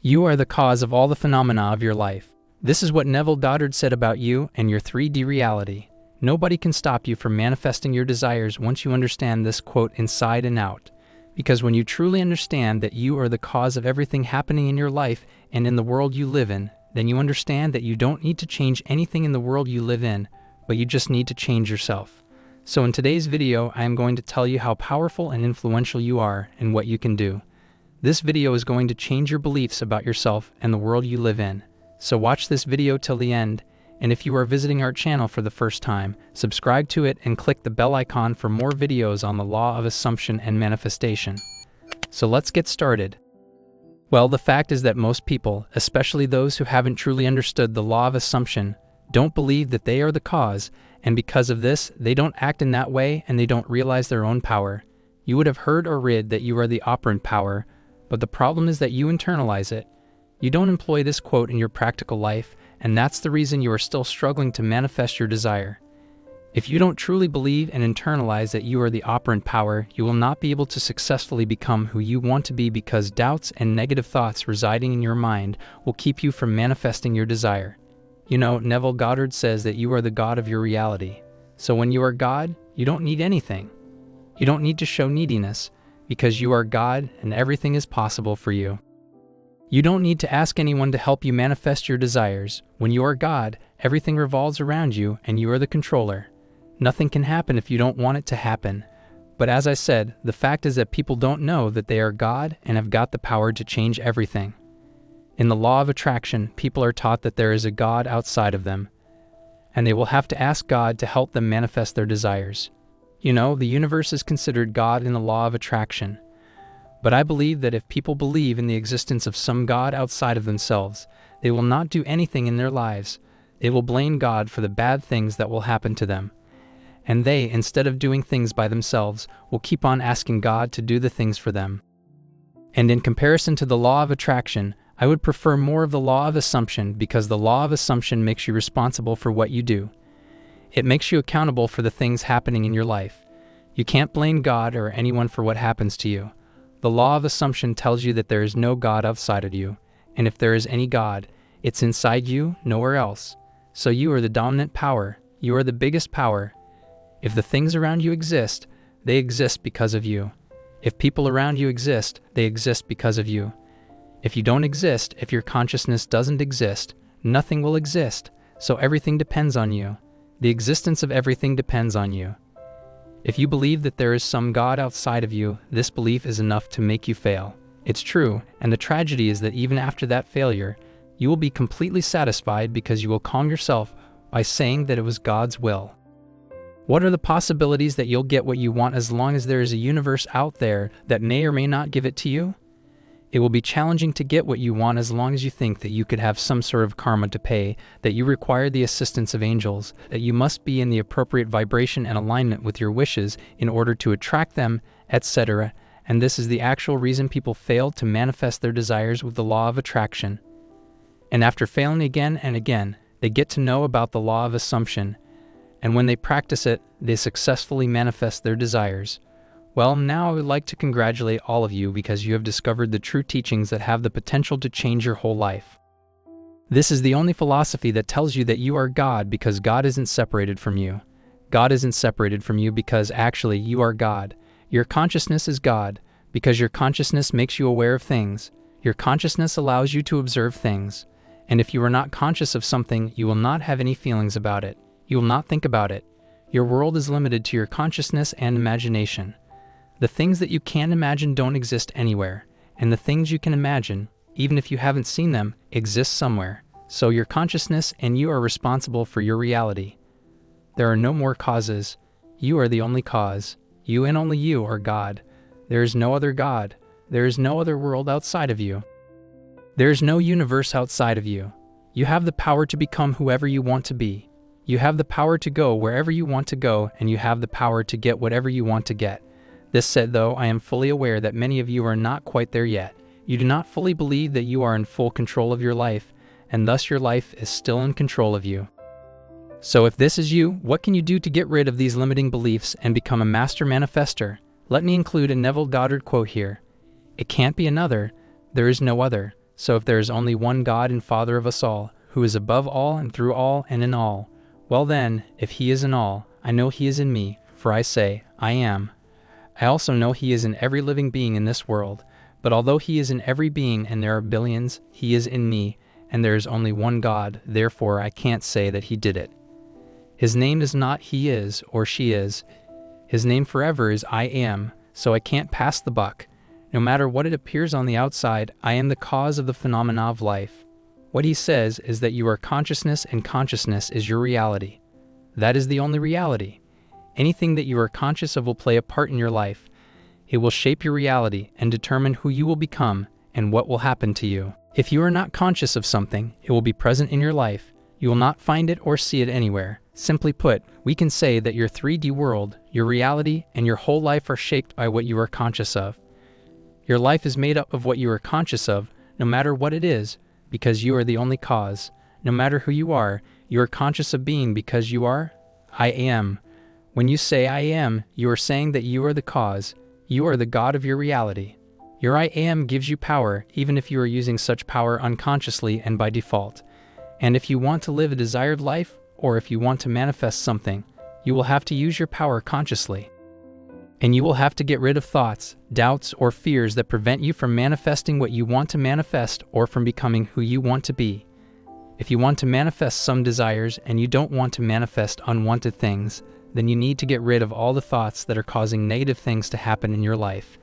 You are the cause of all the phenomena of your life. This is what Neville Goddard said about you and your 3D reality. Nobody can stop you from manifesting your desires once you understand this quote inside and out. Because when you truly understand that you are the cause of everything happening in your life and in the world you live in, then you understand that you don't need to change anything in the world you live in, but you just need to change yourself. So in today's video, I am going to tell you how powerful and influential you are and what you can do. This video is going to change your beliefs about yourself and the world you live in. So watch this video till the end, and if you are visiting our channel for the first time, subscribe to it and click the bell icon for more videos on the law of assumption and manifestation. So let's get started. Well, the fact is that most people, especially those who haven't truly understood the law of assumption, don't believe that they are the cause, and because of this, they don't act in that way and they don't realize their own power. You would have heard or read that you are the operant power, but the problem is that you internalize it. You don't employ this quote in your practical life, and that's the reason you are still struggling to manifest your desire. If you don't truly believe and internalize that you are the operant power, you will not be able to successfully become who you want to be because doubts and negative thoughts residing in your mind will keep you from manifesting your desire. You know, Neville Goddard says that you are the God of your reality. So when you are God, you don't need anything. You don't need to show neediness, because you are God and everything is possible for you. You don't need to ask anyone to help you manifest your desires. When you are God, everything revolves around you and you are the controller. Nothing can happen if you don't want it to happen. But as I said, the fact is that people don't know that they are God and have got the power to change everything. In the law of attraction, people are taught that there is a God outside of them, and they will have to ask God to help them manifest their desires. You know, the universe is considered God in the law of attraction. But I believe that if people believe in the existence of some God outside of themselves, they will not do anything in their lives. They will blame God for the bad things that will happen to them. And they, instead of doing things by themselves, will keep on asking God to do the things for them. And in comparison to the law of attraction, I would prefer more of the law of assumption because the law of assumption makes you responsible for what you do. It makes you accountable for the things happening in your life. You can't blame God or anyone for what happens to you. The law of assumption tells you that there is no God outside of you, and if there is any God, it's inside you, nowhere else. So you are the dominant power. You are the biggest power. If the things around you exist, they exist because of you. If people around you exist, they exist because of you. If you don't exist, if your consciousness doesn't exist, nothing will exist, so everything depends on you. The existence of everything depends on you. If you believe that there is some God outside of you, this belief is enough to make you fail. It's true, and the tragedy is that even after that failure, you will be completely satisfied because you will calm yourself by saying that it was God's will. What are the possibilities that you'll get what you want as long as there is a universe out there that may or may not give it to you? It will be challenging to get what you want as long as you think that you could have some sort of karma to pay, that you require the assistance of angels, that you must be in the appropriate vibration and alignment with your wishes in order to attract them, etc. And this is the actual reason people fail to manifest their desires with the law of attraction. And after failing again and again, they get to know about the law of assumption, and when they practice it, they successfully manifest their desires. Well, now I would like to congratulate all of you because you have discovered the true teachings that have the potential to change your whole life. This is the only philosophy that tells you that you are God because God isn't separated from you. God isn't separated from you because actually you are God. Your consciousness is God because your consciousness makes you aware of things. Your consciousness allows you to observe things. And if you are not conscious of something, you will not have any feelings about it. You will not think about it. Your world is limited to your consciousness and imagination. The things that you can imagine don't exist anywhere, and the things you can imagine, even if you haven't seen them, exist somewhere. So your consciousness and you are responsible for your reality. There are no more causes. You are the only cause. You and only you are God. There is no other God. There is no other world outside of you. There is no universe outside of you. You have the power to become whoever you want to be. You have the power to go wherever you want to go, and you have the power to get whatever you want to get. This said, though, I am fully aware that many of you are not quite there yet. You do not fully believe that you are in full control of your life, and thus your life is still in control of you. So if this is you, what can you do to get rid of these limiting beliefs and become a master manifester? Let me include a Neville Goddard quote here. It can't be another. There is no other. So if there is only one God and Father of us all, who is above all and through all and in all, well then, if he is in all, I know he is in me, for I say, I am. I also know he is in every living being in this world, but although he is in every being and there are billions, he is in me, and there is only one God, therefore I can't say that he did it. His name is not he is or she is. His name forever is I am, so I can't pass the buck. No matter what it appears on the outside, I am the cause of the phenomena of life. What he says is that you are consciousness and consciousness is your reality. That is the only reality. Anything that you are conscious of will play a part in your life. It will shape your reality and determine who you will become and what will happen to you. If you are not conscious of something, it will be present in your life. You will not find it or see it anywhere. Simply put, we can say that your 3D world, your reality, and your whole life are shaped by what you are conscious of. Your life is made up of what you are conscious of, no matter what it is, because you are the only cause. No matter who you are conscious of being because you are I am. When you say I am, you are saying that you are the cause. You are the God of your reality. Your I am gives you power, even if you are using such power unconsciously and by default. And if you want to live a desired life, or if you want to manifest something, you will have to use your power consciously. And you will have to get rid of thoughts, doubts, or fears that prevent you from manifesting what you want to manifest or from becoming who you want to be. If you want to manifest some desires and you don't want to manifest unwanted things, then you need to get rid of all the thoughts that are causing negative things to happen in your life.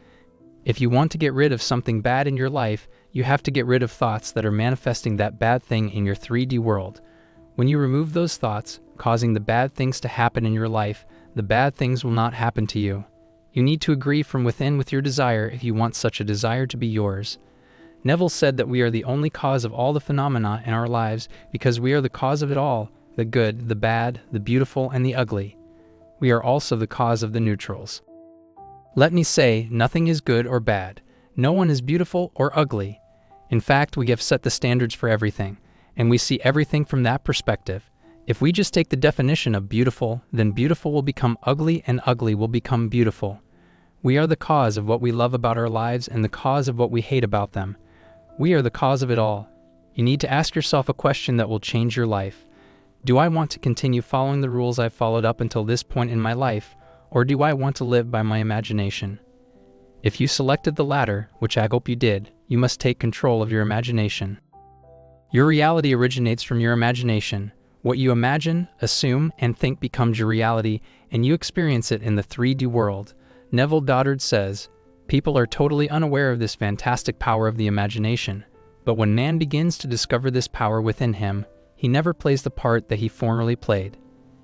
If you want to get rid of something bad in your life, you have to get rid of thoughts that are manifesting that bad thing in your 3D world. When you remove those thoughts, causing the bad things to happen in your life, the bad things will not happen to you. You need to agree from within with your desire if you want such a desire to be yours. Neville said that we are the only cause of all the phenomena in our lives because we are the cause of it all, the good, the bad, the beautiful, and the ugly. We are also the cause of the neutrals. Let me say, nothing is good or bad. No one is beautiful or ugly. In fact, we have set the standards for everything, and we see everything from that perspective. If we just take the definition of beautiful, then beautiful will become ugly and ugly will become beautiful. We are the cause of what we love about our lives and the cause of what we hate about them. We are the cause of it all. You need to ask yourself a question that will change your life. Do I want to continue following the rules I've followed up until this point in my life, or do I want to live by my imagination? If you selected the latter, which I hope you did, you must take control of your imagination. Your reality originates from your imagination. What you imagine, assume, and think becomes your reality, and you experience it in the 3D world. Neville Goddard says, people are totally unaware of this fantastic power of the imagination, but when man begins to discover this power within him, he never plays the part that he formerly played.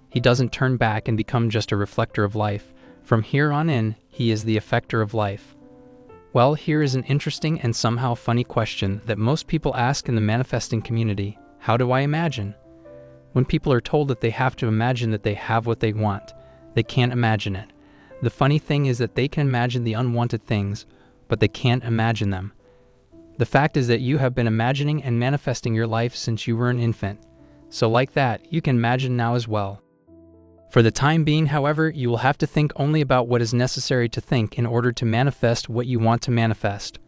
He doesn't turn back and become just a reflector of life. From here on in, he is the effector of life. Well, here is an interesting and somehow funny question that most people ask in the manifesting community. How do I imagine? When people are told that they have to imagine that they have what they want, they can't imagine it. The funny thing is that they can imagine the unwanted things, but they can't imagine them. The fact is that you have been imagining and manifesting your life since you were an infant. So like that, you can imagine now as well. For the time being, however, you will have to think only about what is necessary to think in order to manifest what you want to manifest.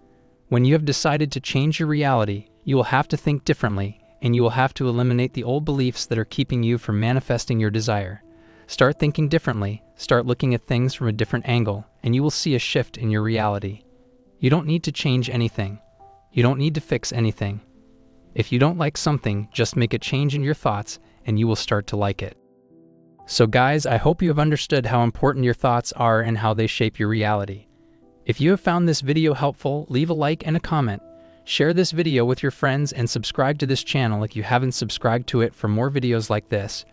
When you have decided to change your reality, you will have to think differently, and you will have to eliminate the old beliefs that are keeping you from manifesting your desire. Start thinking differently, start looking at things from a different angle, and you will see a shift in your reality. You don't need to change anything. You don't need to fix anything. If you don't like something, just make a change in your thoughts, and you will start to like it. So guys, I hope you have understood how important your thoughts are and how they shape your reality. If you have found this video helpful, leave a like and a comment. Share this video with your friends and subscribe to this channel if you haven't subscribed to it for more videos like this.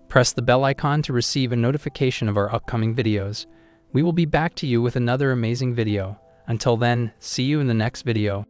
Press the bell icon to receive a notification of our upcoming videos. We will be back to you with another amazing video. Until then, see you in the next video.